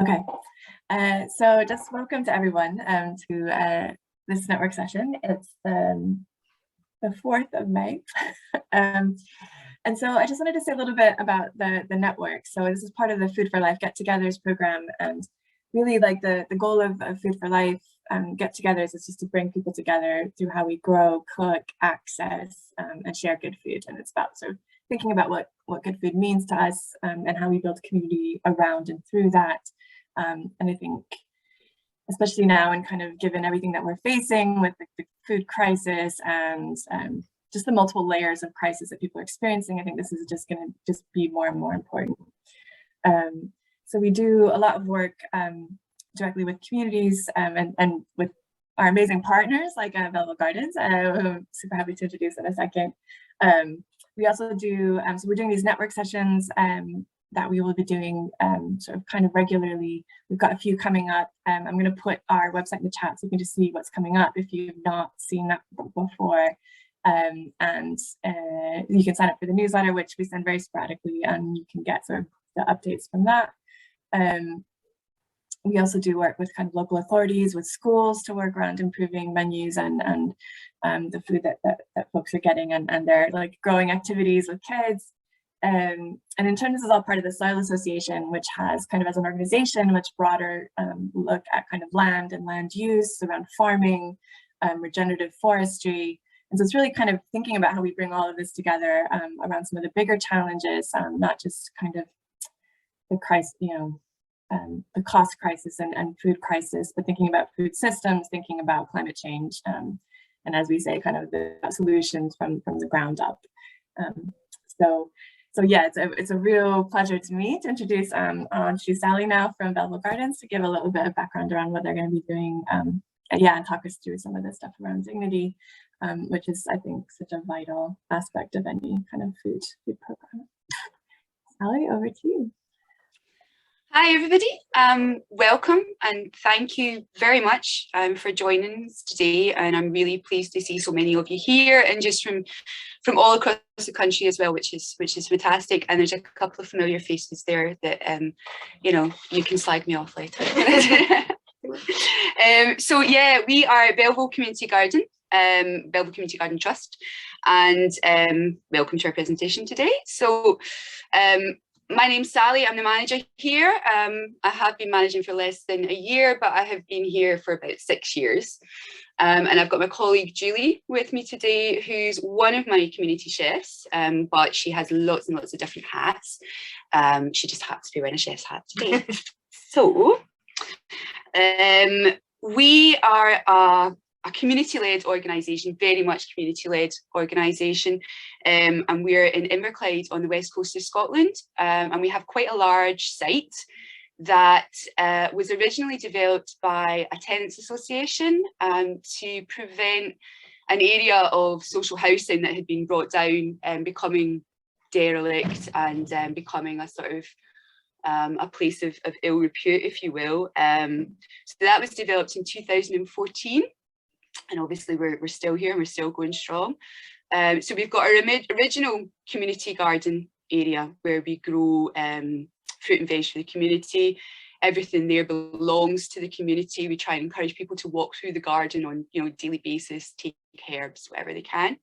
Okay, so just welcome to everyone to this network session. It's the 4th of May. And so I just wanted to say a little bit about the network. So this is part of the Food for Life get-togethers program, and really like the goal of Food for Life get-togethers is just to bring people together through how we grow, cook, access, and share good food. And it's about sort of thinking about what good food means to us and how we build community around and through that. And I think, especially now and kind of given everything that we're facing with the food crisis and just the multiple layers of crisis that people are experiencing, I think this is just going to just be more and more important. So we do a lot of work directly with communities and with our amazing partners like Belville Gardens, who I'm super happy to introduce in a second. We also do, so we're doing these network sessions that we will be doing sort of kind of regularly. We've got a few coming up. I'm going to put our website in the chat so you can just see what's coming up if you've not seen that before. And you can sign up for the newsletter, which we send very sporadically, and you can get sort of the updates from that. We also do work with kind of local authorities, with schools, to work around improving menus and the food that folks are getting and their like growing activities with kids. And in turn, this is all part of the Soil Association, which has kind of as an organization, much broader look at kind of land and land use around farming, regenerative forestry. And so it's really kind of thinking about how we bring all of this together around some of the bigger challenges, not just kind of the crisis, the cost crisis and food crisis, but thinking about food systems, thinking about climate change, and as we say, kind of the solutions from the ground up. So yeah, it's a real pleasure to me to introduce Sally now from Belville Gardens to give a little bit of background around what they're going to be doing, and talk us through some of the stuff around dignity, which is, I think, such a vital aspect of any kind of food program. Sally, over to you. Hi everybody, welcome and thank you very much for joining us today, and I'm really pleased to see so many of you here and just from all across the country as well, which is fantastic. And there's a couple of familiar faces there that you can slag me off later. So yeah, we are Belville Community Garden, Belville Community Garden Trust, and welcome to our presentation today. So my name's Sally, I'm the manager here. I have been managing for less than a year, but I have been here for about 6 years. And I've got my colleague Julie with me today, who's one of my community chefs, but she has lots and lots of different hats. She just happens to be wearing a chef's hat today. So we are a community-led organisation, very much community-led organisation, and we're in Inverclyde on the west coast of Scotland, and we have quite a large site that was originally developed by a tenants association to prevent an area of social housing that had been brought down and becoming derelict and becoming a sort of a place of ill repute, if you will. So that was developed in 2014. And obviously we're still here and we're still going strong. So we've got our original community garden area where we grow fruit and veg for the community. Everything there belongs to the community. We try and encourage people to walk through the garden on a daily basis, take herbs, whatever they can.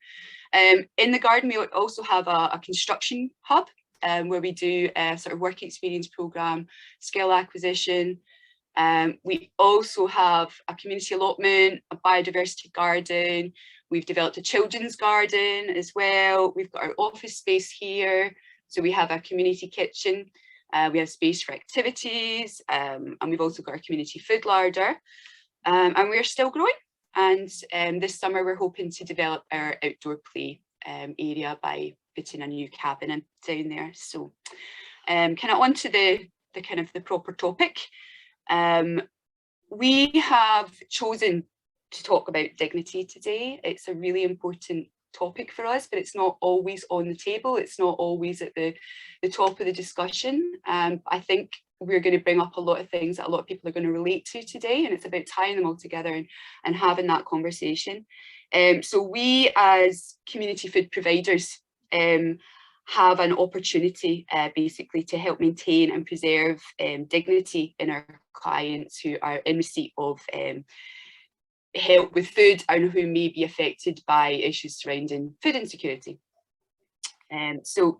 In the garden, we also have a construction hub where we do a sort of work experience programme, skill acquisition. We also have a community allotment, a biodiversity garden. We've developed a children's garden as well. We've got our office space here. So we have a community kitchen. We have space for activities. And we've also got our community food larder. And we're still growing. And this summer, we're hoping to develop our outdoor play area by putting a new cabin in down there. So kind of on to the kind of the proper topic. We have chosen to talk about dignity today. It's a really important topic for us, but it's not always on the table. It's not always at the top of the discussion. I think we're going to bring up a lot of things that a lot of people are going to relate to today, and it's about tying them all together and having that conversation. So we as community food providers have an opportunity basically to help maintain and preserve dignity in our clients who are in receipt of help with food and who may be affected by issues surrounding food insecurity. So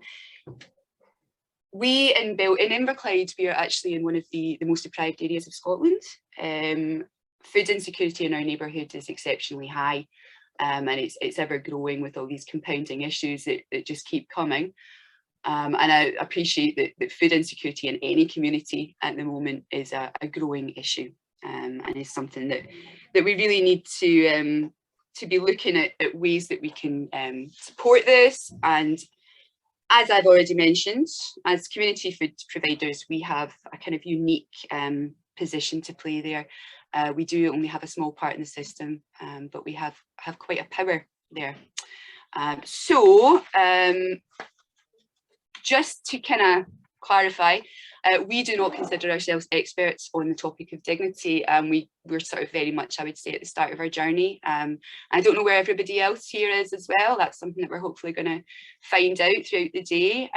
we in Inverclyde, we are actually in one of the most deprived areas of Scotland. Food insecurity in our neighbourhood is exceptionally high, and it's ever growing with all these compounding issues that just keep coming. And I appreciate that food insecurity in any community at the moment is a growing issue, and is something that we really need to be looking at ways that we can support this. And as I've already mentioned, as community food providers, we have a kind of unique position to play there. We do only have a small part in the system, but we have quite a power there. Just to kind of clarify, we do not consider ourselves experts on the topic of dignity. We're sort of very much, I would say, at the start of our journey. I don't know where everybody else here is as well. That's something that we're hopefully going to find out throughout the day.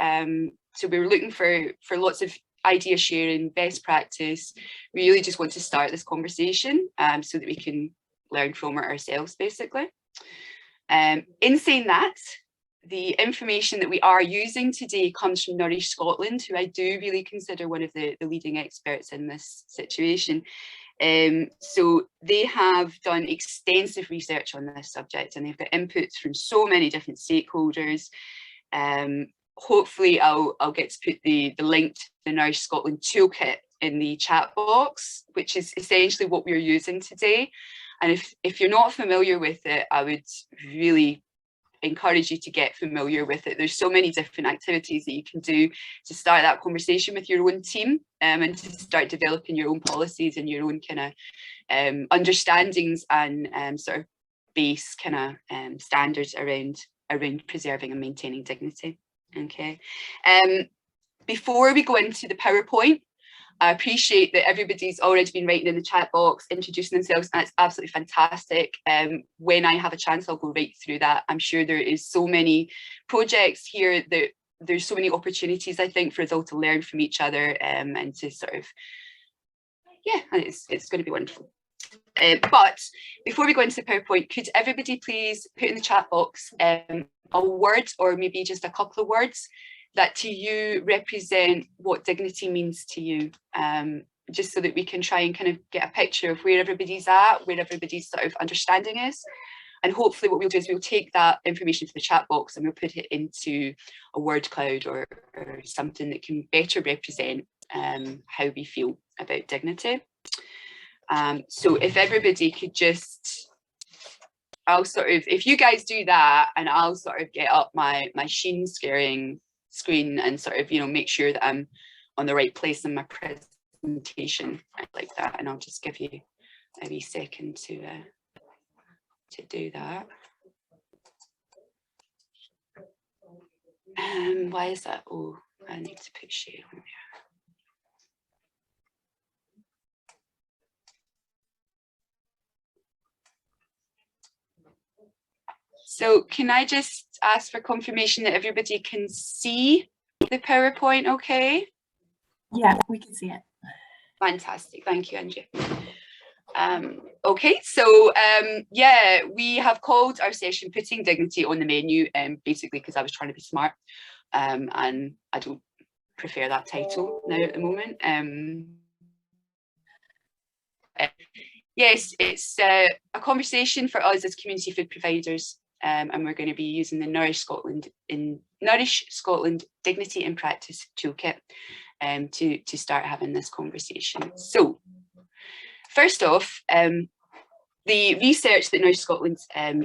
So we're looking for lots of idea sharing, best practice. We really just want to start this conversation so that we can learn from it ourselves, basically. In saying that, the information that we are using today comes from Nourished Scotland, who I do really consider one of the leading experts in this situation. So they have done extensive research on this subject, and they've got inputs from so many different stakeholders. Hopefully I'll get to put the link to the Nourished Scotland toolkit in the chat box, which is essentially what we're using today. And if you're not familiar with it, I would really encourage you to get familiar with it. There's so many different activities that you can do to start that conversation with your own team, and to start developing your own policies and your own kind of understandings and sort of base kind of standards around preserving and maintaining dignity. Okay. Before we go into the PowerPoint, I appreciate that everybody's already been writing in the chat box, introducing themselves, and it's absolutely fantastic. When I have a chance, I'll go right through that. I'm sure there is so many projects here that there's so many opportunities, I think, for us all to learn from each other, and to sort of, yeah, it's going to be wonderful. But before we go into the PowerPoint, could everybody please put in the chat box a word, or maybe just a couple of words, that to you represent what dignity means to you, just so that we can try and kind of get a picture of where everybody's at, where everybody's sort of understanding is. And hopefully what we'll do is we'll take that information to the chat box and we'll put it into a word cloud or something that can better represent how we feel about dignity. So if everybody could just, I'll sort of, if you guys do that, and I'll sort of get up my sheen scaring screen and sort of, you know, make sure that I'm on the right place in my presentation like that, and I'll just give you a wee second to do that. Why is that? Oh, I need to put share on there. So can I just ask for confirmation that everybody can see the PowerPoint okay? Yeah, we can see it. Fantastic, thank you, Andrea. Okay, so yeah, we have called our session Putting Dignity on the Menu, basically because I was trying to be smart, and I don't prefer that title now at the moment. Yes, it's a conversation for us as community food providers, and we're going to be using the Nourished Scotland Dignity in Practice Toolkit to start having this conversation. So first off, the research that Nourished Scotland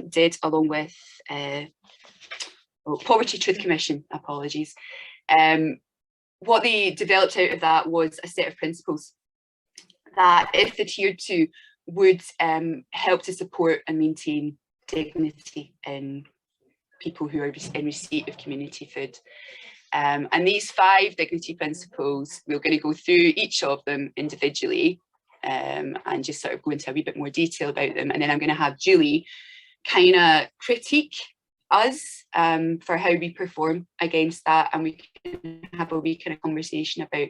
did along with Poverty Truth Commission, apologies, what they developed out of that was a set of principles that, if adhered to, would help to support and maintain dignity in people who are in receipt of community food. And these 5 dignity principles, we're going to go through each of them individually, and just sort of go into a wee bit more detail about them. And then I'm going to have Julie kind of critique us for how we perform against that, and we can have a wee kind of conversation about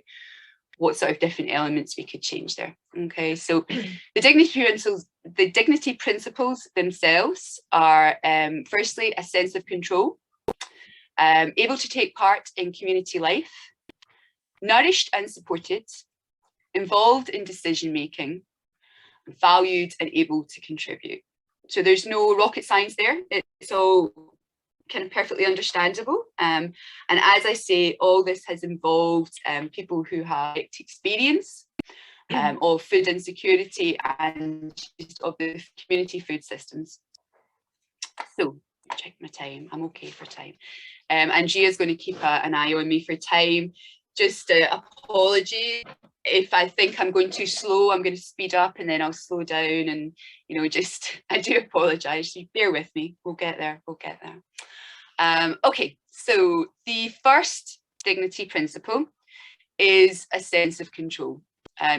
what sort of different elements we could change there. Okay, so the dignity principles themselves are firstly a sense of control, able to take part in community life, nourished and supported, involved in decision making, valued and able to contribute. So there's no rocket science there. It's all kind of perfectly understandable. And as I say, all this has involved people who have experience of food insecurity and of the community food systems. So check my time. I'm okay for time. And Gia's going to keep an eye on me for time. Just apology if I think I'm going too slow. I'm going to speed up and then I'll slow down, and I do apologize. You bear with me. We'll get there. Okay, so the first dignity principle is a sense of control.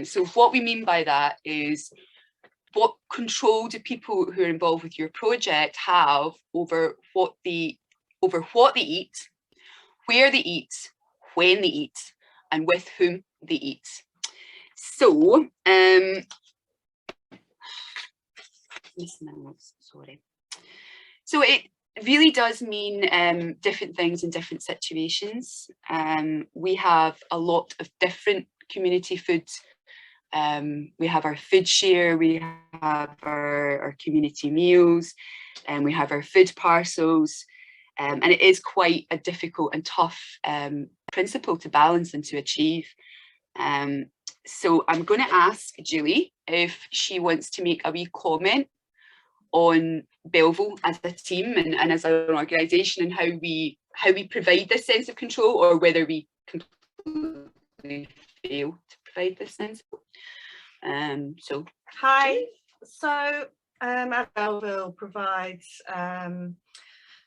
So what we mean by that is, what control do people who are involved with your project have over what they eat, where they eat, when they eat, and with whom they eat. So, So it really does mean different things in different situations. We have a lot of different community foods. We have our food share, we have our community meals, and we have our food parcels. And it is quite a difficult and tough principle to balance and to achieve. So I'm going to ask Julie if she wants to make a wee comment on Belville as a team and as an organisation, and how we provide this sense of control, or whether we completely fail to provide this sense. So hi. So Belville provides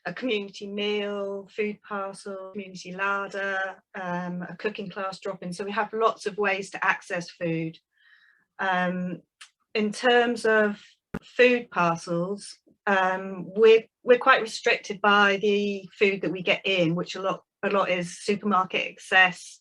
a community meal, food parcel, community larder, a cooking class drop-in. So we have lots of ways to access food. In terms of food parcels, we're quite restricted by the food that we get in, which a lot is supermarket access.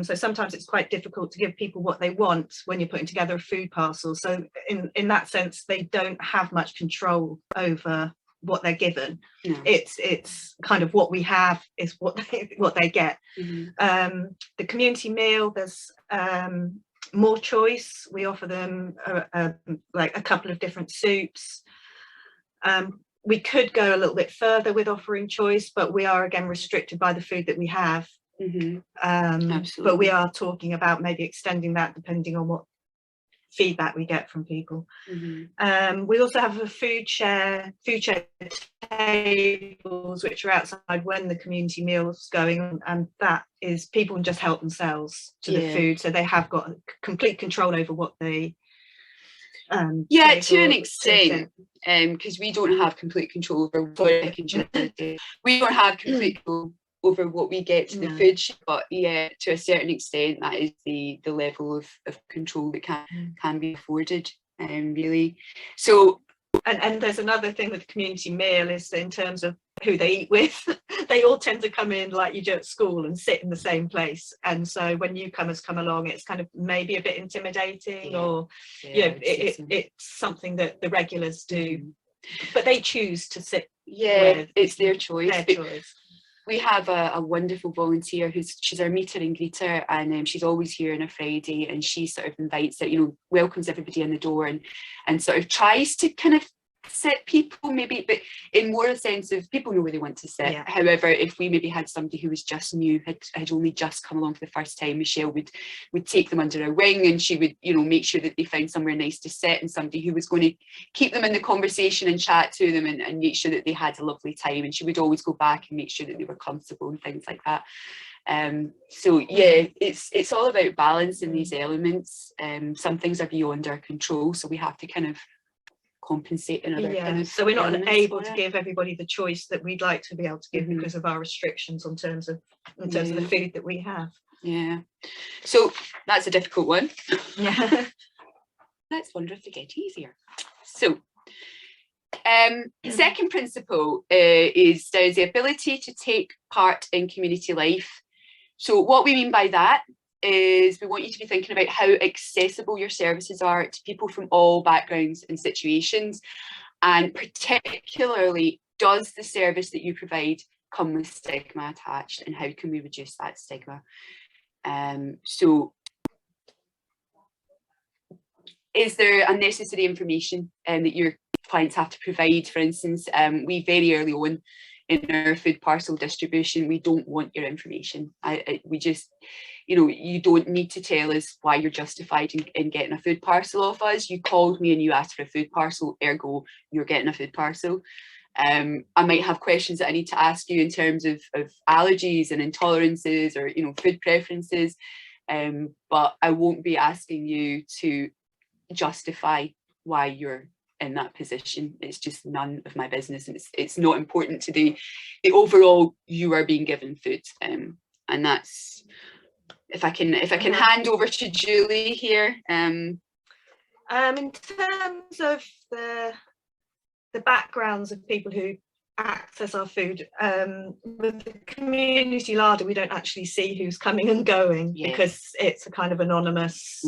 So sometimes it's quite difficult to give people what they want when you're putting together a food parcel. So in that sense, they don't have much control over what they're given. No. It's kind of what we have is what they get. Mm-hmm. The community meal, there's more choice. We offer them like a couple of different soups. We could go a little bit further with offering choice, but we are again restricted by the food that we have. Mm-hmm. But we are talking about maybe extending that depending on what feedback we get from people. Mm-hmm. We also have a food share tables which are outside when the community meal's going on, and that is people can just help themselves to the food, so they have got complete control over what they to an extent, because we don't have complete control over we don't have complete control over what we get to the food, but yeah, to a certain extent that is the level of control that can be afforded, really. So and there's another thing with the community meal is in terms of who they eat with. They all tend to come in like you do at school and sit in the same place, and so when newcomers come along it's kind of maybe a bit intimidating, or it's something that the regulars do, but they choose to sit with. It's their choice. choice. We have a wonderful volunteer she's our meter and greeter, and she's always here on a Friday, and she sort of invites it, welcomes everybody in the door and sort of tries to kind of sit people maybe, but in more a sense of people know where they want to sit. However, if we maybe had somebody who was just new, had only just come along for the first time, Michelle would take them under her wing, and she would make sure that they found somewhere nice to sit, and somebody who was going to keep them in the conversation and chat to them and make sure that they had a lovely time, and she would always go back and make sure that they were comfortable and things like that. So it's all about balancing these elements. Some things are beyond our control, so we have to kind of compensate in other kind of so we're not able to it. give everybody the choice that we'd like to be able to give because of our restrictions in terms of the food that we have. So that's a difficult one. Let's wonder if they get easier. So The second principle is there's the ability to take part in community life. So what we mean by that is we want you to be thinking about how accessible your services are to people from all backgrounds and situations, and particularly, does the service that you provide come with stigma attached, and how can we reduce that stigma? So is there unnecessary information that your clients have to provide? For instance, we very early on in our food parcel distribution, we don't want your information. We just, you don't need to tell us why you're justified in getting a food parcel off us. You called me and you asked for a food parcel, ergo you're getting a food parcel. I might have questions that I need to ask you in terms of allergies and intolerances, or food preferences, but I won't be asking you to justify why you're in that position. It's just none of my business, and it's not important to the overall you are being given food. And that's, if I can hand over to Julie here. In terms of the backgrounds of people who access our food, with the community larder, we don't actually see who's coming and going, because it's a kind of anonymous.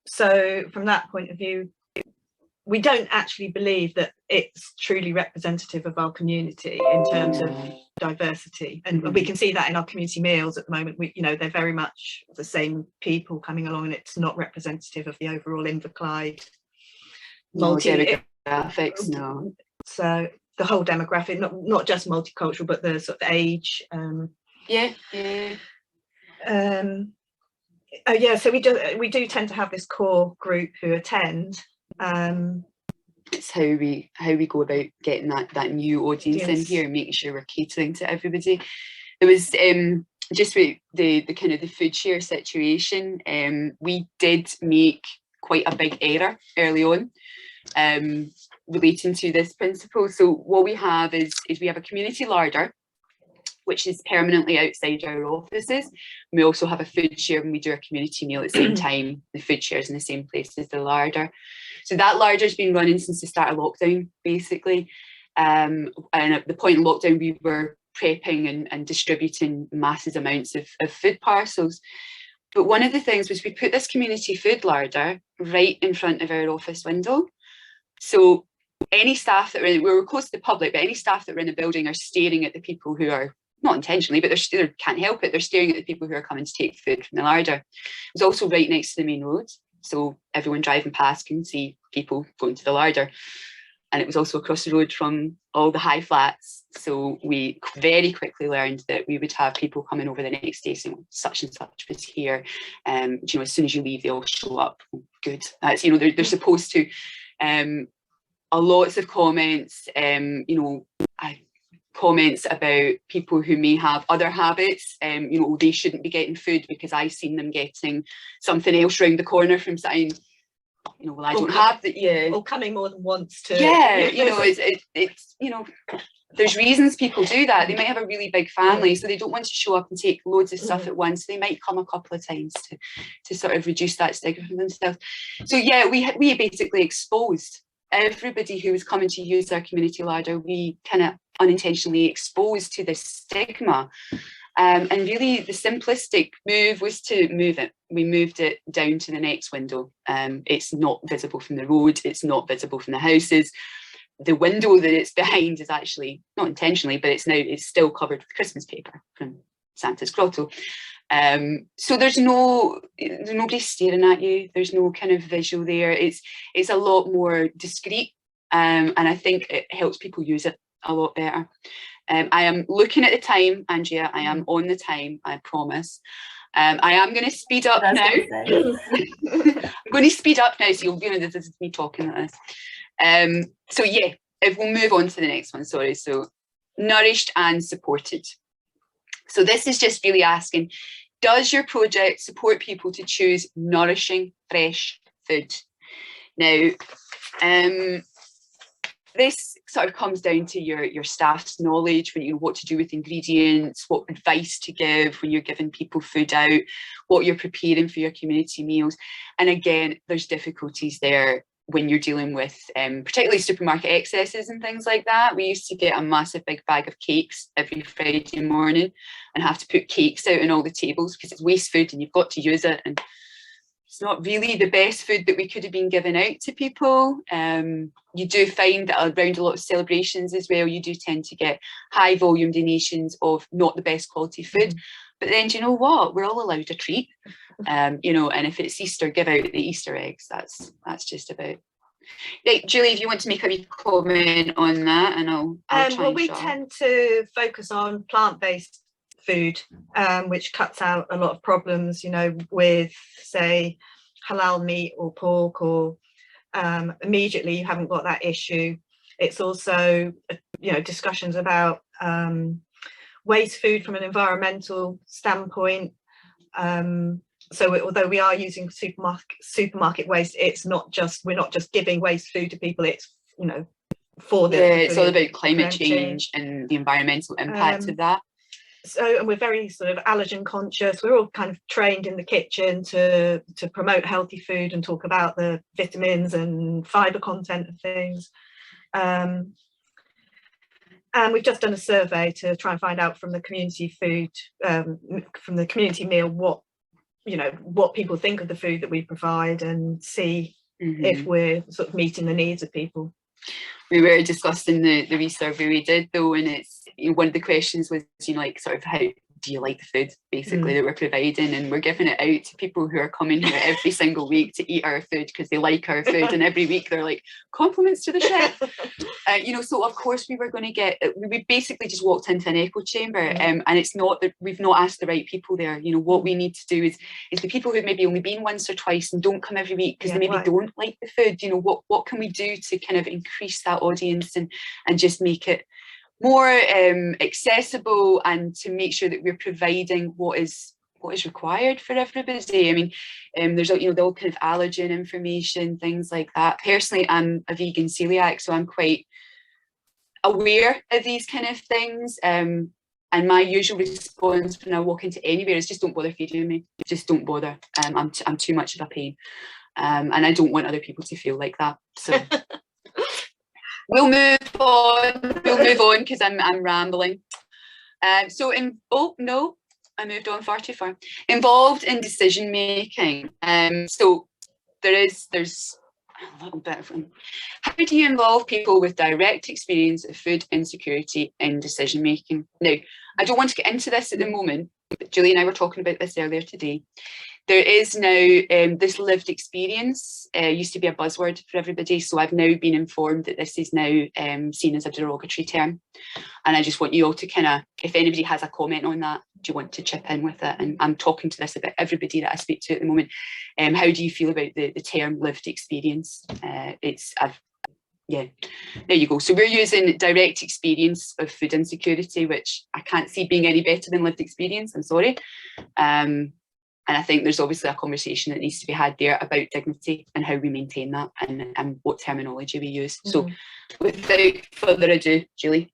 So from that point of view, we don't actually believe that it's truly representative of our community in terms of diversity, and we can see that in our community meals at the moment. They're very much the same people coming along, and it's not representative of the overall Inverclyde demographics. No. So the whole demographic, not just multicultural, but the sort of age. So we do tend to have this core group who attend. It's how we go about getting that new audience in here, making sure we're catering to everybody. There was just with the kind of the food share situation, we did make quite a big error early on relating to this principle. So what we have is we have a community larder, which is permanently outside our offices. We also have a food share when we do our community meal at the same time. The food share is in the same place as the larder. So that larder's been running since the start of lockdown, basically. And at the point of lockdown, we were prepping and distributing massive amounts of food parcels. But one of the things was we put this community food larder right in front of our office window. So any staff that we were close to the public, but any staff that were in the building are staring at the people who are, not intentionally, but they can't help it, they're staring at the people who are coming to take food from the larder. It was also right next to the main road, so everyone driving past can see people going to the larder. And it was also across the road from all the high flats, so we very quickly learned that we would have people coming over the next day saying such and such was here. As soon as you leave, they all show up. Good. That's, they're supposed to. Lots of comments, comments about people who may have other habits. They shouldn't be getting food because I've seen them getting something else round the corner from saying, well, I don't have that. Or coming more than once to. It's there's reasons people do that. They might have a really big family, so they don't want to show up and take loads of stuff at once. They might come a couple of times to sort of reduce that stigma for themselves. So we basically exposed everybody who was coming to use our community larder. We kind of unintentionally exposed to this stigma. And really the simplistic move was to move it. We moved it down to the next window. It's not visible from the road. It's not visible from the houses. The window that it's behind is actually, not intentionally, but it's still covered with Christmas paper from Santa's grotto. So there's nobody staring at you. There's no kind of visual there. It's a lot more discreet, and I think it helps people use it a lot better. I am looking at the time, Andrea. I am on the time, I promise. I am going to speed up now. I'm going to speed up now, so this is me talking at this. So if we'll move on to the next one, sorry. So nourished and supported. So this is just really asking, does your project support people to choose nourishing, fresh food? Now, this sort of comes down to your staff's knowledge when you know what to do with ingredients, what advice to give when you're giving people food out, what you're preparing for your community meals. And again, there's difficulties there. when you're dealing with particularly supermarket excesses and things like that. We used to get a massive big bag of cakes every Friday morning and have to put cakes out on all the tables because it's waste food and you've got to use it, and it's not really the best food that we could have been giving out to people. You do find that around a lot of celebrations as well, you do tend to get high volume donations of not the best quality food. But then, do you know what? We're all allowed a treat, you know, and if it's Easter, give out the Easter eggs. That's just about. Right, Julie, if you want to make a wee comment on that, and I'll try well, and we shut up. tend to focus on plant-based food, which cuts out a lot of problems, you know, with, say, halal meat or pork, or immediately you haven't got that issue. It's also, you know, discussions about waste food from an environmental standpoint. So although we are using supermarket waste, it's not just, we're not just giving waste food to people, it's, you know, for the it's all about climate change and the environmental impact of that. So, and we're very sort of allergen conscious. We're all kind of trained in the kitchen to promote healthy food and talk about the vitamins and fibre content of things. And we've just done a survey to try and find out from the community food, from the community meal, what, you know, what people think of the food that we provide, and see if we're sort of meeting the needs of people. We were discussing the wee survey we did though, and it's, you know, one of the questions was, you know, like sort of how do you like the food basically that we're providing, and we're giving it out to people who are coming here every single week to eat our food because they like our food, and every week they're like, compliments to the chef. You know, so of course we were going to get, we basically just walked into an echo chamber, and it's not that we've not asked the right people there. You know, what we need to do is the people who've maybe only been once or twice and don't come every week because they maybe don't like the food, you know, what can we do to kind of increase that audience and just make it more accessible, and to make sure that we're providing what is required for everybody. I mean, there's, you know, the old kind of allergen information, things like that. Personally, I'm a vegan celiac, so I'm quite aware of these kind of things. And my usual response when I walk into anywhere is just don't bother feeding me. Just don't bother. I'm too much of a pain, and I don't want other people to feel like that. So. We'll move on because I'm rambling. So oh no, I moved on far too far. Involved in decision making. So there's a little bit of, how do you involve people with direct experience of food insecurity in decision making? Now, I don't want to get into this at the moment, but Julie and I were talking about this earlier today. There is now this lived experience, used to be a buzzword for everybody. So I've now been informed that this is now seen as a derogatory term. And I just want you all to kind of, if anybody has a comment on that, do you want to chip in with it? And I'm talking to this about everybody that I speak to at the moment. How do you feel about the term lived experience? Yeah, there you go. So we're using direct experience of food insecurity, which I can't see being any better than lived experience. I'm sorry. And I think there's obviously a conversation that needs to be had there about dignity and how we maintain that, and what terminology we use. So without further ado, Julie.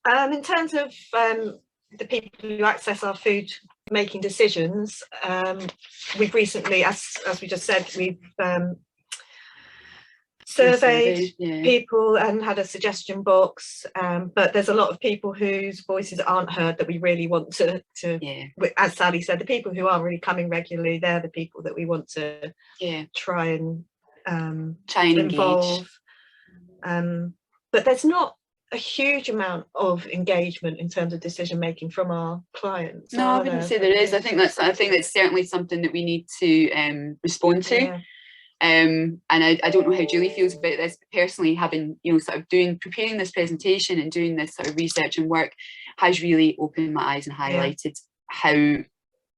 In terms of the people who access our food making decisions, we've recently, as we just said, we've surveyed people and had a suggestion box, but there's a lot of people whose voices aren't heard that we really want to as Sally said, the people who aren't really coming regularly, they're the people that we want to try and involve. But there's not a huge amount of engagement in terms of decision making from our clients. No, I wouldn't say there is. I think that's certainly something that we need to respond to. And I don't know how Julie feels about this, but personally, having, you know, sort of preparing this presentation and doing this sort of research and work has really opened my eyes and highlighted how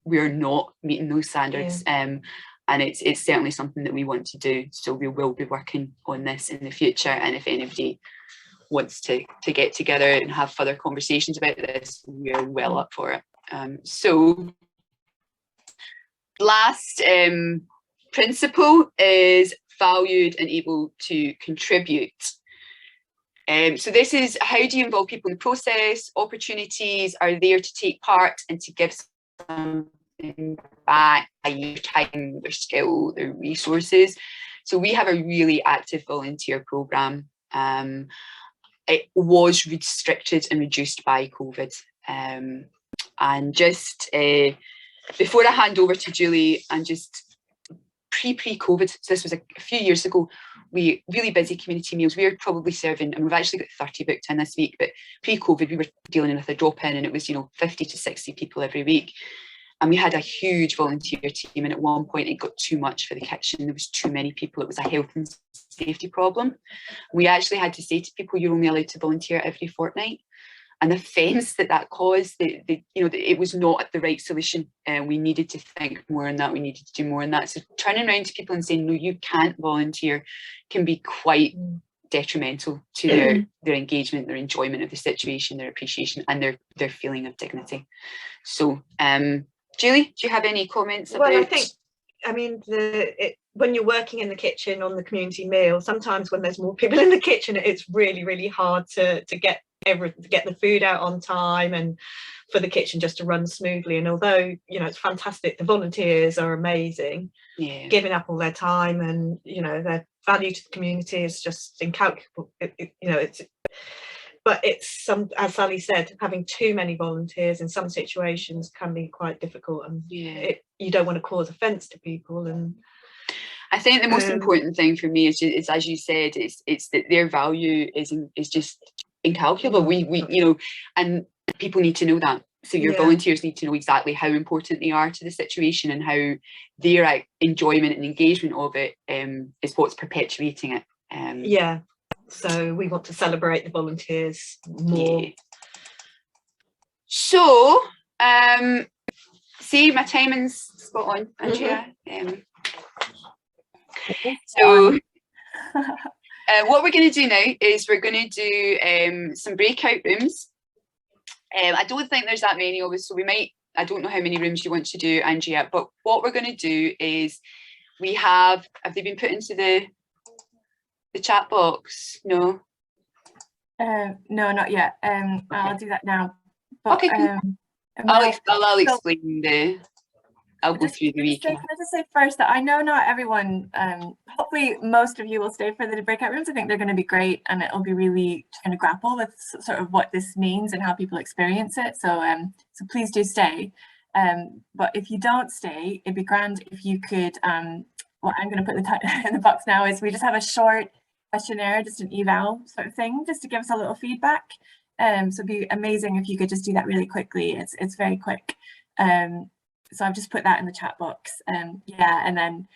we're not meeting those standards. And it's certainly something that we want to do. So we will be working on this in the future. And if anybody wants to get together and have further conversations about this, we're well up for it. So last principle is valued and able to contribute. So this is, how do you involve people in the process? Opportunities are there to take part and to give something back by your time, their skill, their resources. So we have a really active volunteer programme. It was restricted and reduced by COVID. And just before I hand over to Julie, and just pre-COVID, so this was a few years ago, we really busy community meals. We were probably serving, and we've actually got 30 booked in this week, but pre-COVID we were dealing with a drop-in, and it was, 50 to 60 people every week. And we had a huge volunteer team, and at one point it got too much for the kitchen. There was too many people. It was a health and safety problem. We actually had to say to people, you're only allowed to volunteer every fortnight. And the offence that caused, it was not the right solution. We needed to think more on that. We needed to do more on that. So turning around to people and saying, no, you can't volunteer, can be quite detrimental to their engagement, their enjoyment of the situation, their appreciation, and their feeling of dignity. So, Julie, do you have any comments about? Well, I mean, when you're working in the kitchen on the community meal, sometimes when there's more people in the kitchen, it's really, really hard to get the food out on time and for the kitchen just to run smoothly. And although it's fantastic, the volunteers are amazing, giving up all their time, and their value to the community is just incalculable. But it's as Sally said, having too many volunteers in some situations can be quite difficult, and you don't want to cause offence to people. And I think the most important thing for me is as you said, it's that their value is just incalculable. And people need to know that. So your volunteers need to know exactly how important they are to the situation, and how their enjoyment and engagement of it is what's perpetuating it. So we want to celebrate the volunteers more. So, see, my timing's spot on, Andrea. So what we're going to do now is we're going to do some breakout rooms. I don't think there's that many of us, so I don't know how many rooms you want to do, Andrea, but what we're going to do is have they been put into the chat box? No? No, not yet. Okay. I'll do that now. But, okay, cool. I'll explain I'll go through the weekend. Can I just say first that I know not everyone, hopefully most of you will stay for the breakout rooms. I think they're going to be great, and it'll be really trying to grapple with sort of what this means and how people experience it. So so please do stay. But if you don't stay, it'd be grand if you could, what I'm going to put in the box now is we just have a short questionnaire, just an eval sort of thing, just to give us a little feedback. So it'd be amazing if you could just do that really quickly. It's very quick. So I've just put that in the chat box. And then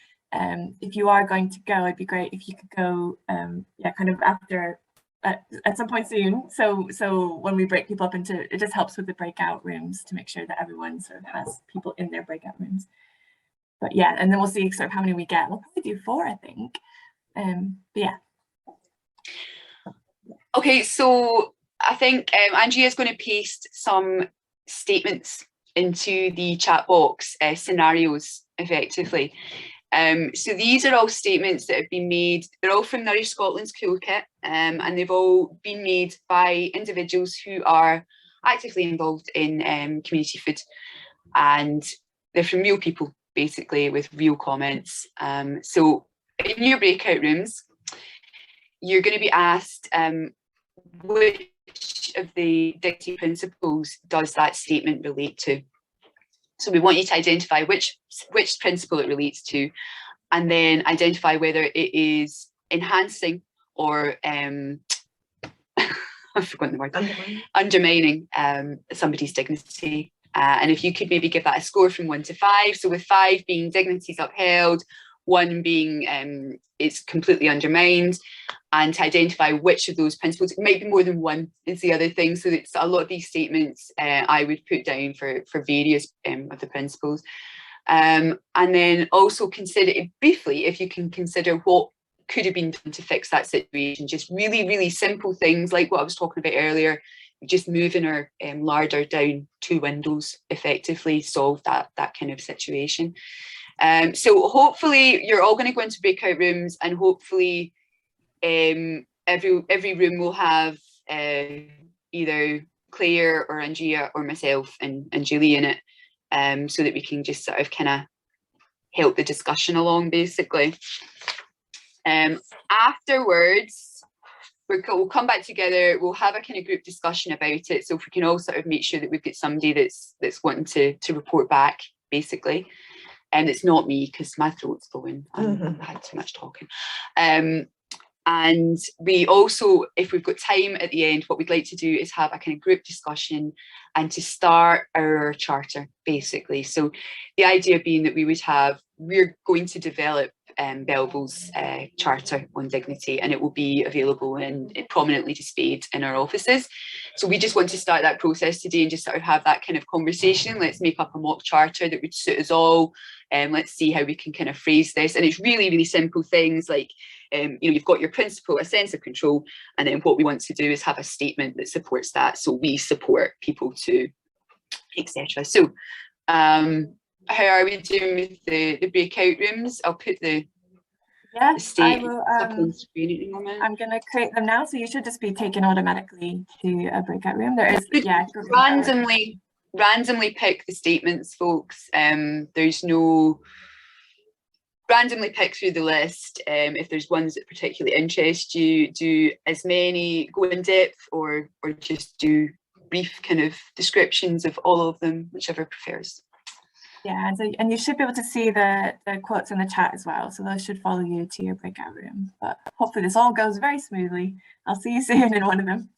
if you are going to go, it'd be great if you could go, kind of after, at some point soon. So when we break people up into, it just helps with the breakout rooms to make sure that everyone sort of has people in their breakout rooms. But and then we'll see sort of how many we get. We'll probably do 4, I think. Okay, so I think Andrea's going to paste some statements into the chat box, scenarios effectively. So these are all statements that have been made. They're all from Nourished Scotland's toolkit, and they've all been made by individuals who are actively involved in community food, and they're from real people, basically, with real comments. So in your breakout rooms, you're going to be asked which of the dignity principles does that statement relate to. So we want you to identify which principle it relates to, and then identify whether it is enhancing or I've forgotten the word, undermining somebody's dignity. And if you could maybe give that a score from 1 to 5, so with 5 being dignity is upheld, 1 being it's completely undermined, and to identify which of those principles, it might be more than 1 is the other thing. So it's a lot of these statements I would put down for various of the principles. And then also consider it briefly, if you can consider what could have been done to fix that situation. Just really, really simple things like what I was talking about earlier, just moving our larder down 2 windows effectively solve that kind of situation. So hopefully you're all going to go into breakout rooms, and hopefully every room will have either Claire or Andrea or myself and Julie in it, so that we can just sort of kind of help the discussion along, basically. Afterwards, we'll come back together, we'll have a kind of group discussion about it. So if we can all sort of make sure that we've got somebody that's wanting to report back, basically. And it's not me, because my throat's going. I've had too much talking. And we also, if we've got time at the end, what we'd like to do is have a kind of group discussion and to start our charter, basically. So the idea being that we're going to develop Belville's charter on dignity, and it will be available and prominently displayed in our offices. So we just want to start that process today and just sort of have that kind of conversation. Let's make up a mock charter that would suit us all. Let's see how we can kind of phrase this. And it's really, really simple things like, you've got your principle, a sense of control, and then what we want to do is have a statement that supports that. So we support people to, etc. So how are we doing with the breakout rooms? I'll put the I will, up on screen at the moment. I'm going to create them now, so you should just be taken automatically to a breakout room. There is, randomly pick the statements, folks. There's no randomly pick through the list. If there's ones that particularly interest you, do as many, go in depth, or just do brief kind of descriptions of all of them, whichever prefers. Yeah, and you should be able to see the quotes in the chat as well, so those should follow you to your breakout room. But hopefully this all goes very smoothly. I'll see you soon in one of them.